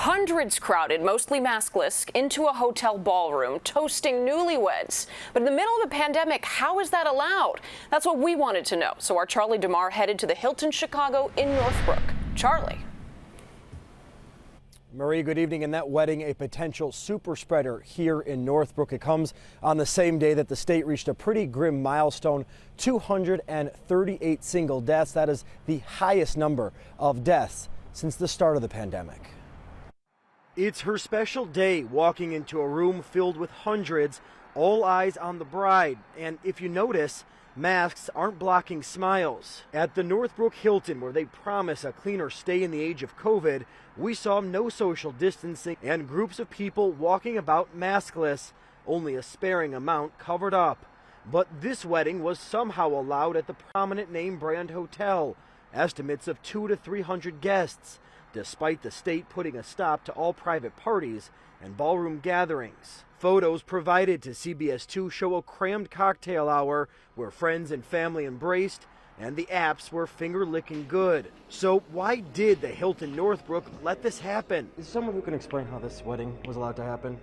Hundreds crowded, mostly maskless, into a hotel ballroom, toasting newlyweds. But in the middle of a pandemic, how is that allowed? That's what we wanted to know. So our Charlie DeMar headed to the Hilton Chicago in Northbrook. Charlie. Marie, good evening. And that wedding, a potential super spreader here in Northbrook. It comes on the same day that the state reached a pretty grim milestone, 238 single deaths. That is the highest number of deaths since the start of the pandemic. It's her special day, walking into a room filled with hundreds, all eyes on the bride. And if you notice, masks aren't blocking smiles. At the Northbrook Hilton, where they promise a cleaner stay in the age of COVID, we saw no social distancing and groups of people walking about maskless, only a sparing amount covered up. But this wedding was somehow allowed at the prominent name brand hotel. Estimates of 200 to 300 guests, despite the state putting a stop to all private parties and ballroom gatherings. Photos provided to CBS 2 show a crammed cocktail hour where friends and family embraced, and the apps were finger-licking good. So why did the Hilton Northbrook let this happen? Is someone who can explain how this wedding was allowed to happen?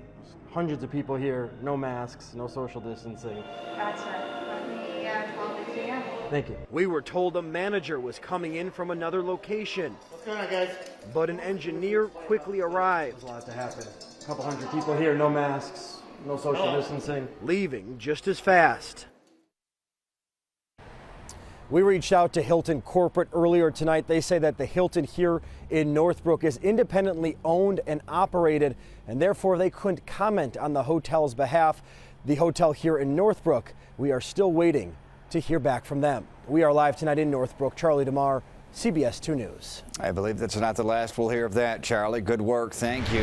Hundreds of people here, no masks, no social distancing. Gotcha. Let me call the GM. Thank you. We were told a manager was coming in from another location. What's going on, guys? But an engineer quickly arrived. There's a lot to happen. A couple hundred people here, no masks, no social distancing. Leaving just as fast. We reached out to Hilton Corporate earlier tonight. They say that the Hilton here in Northbrook is independently owned and operated, and therefore they couldn't comment on the hotel's behalf. The hotel here in Northbrook, we are still waiting to hear back from them. We are live tonight in Northbrook. Charlie DeMar, CBS 2 News. I believe that's not the last we'll hear of that, Charlie. Good work. Thank you.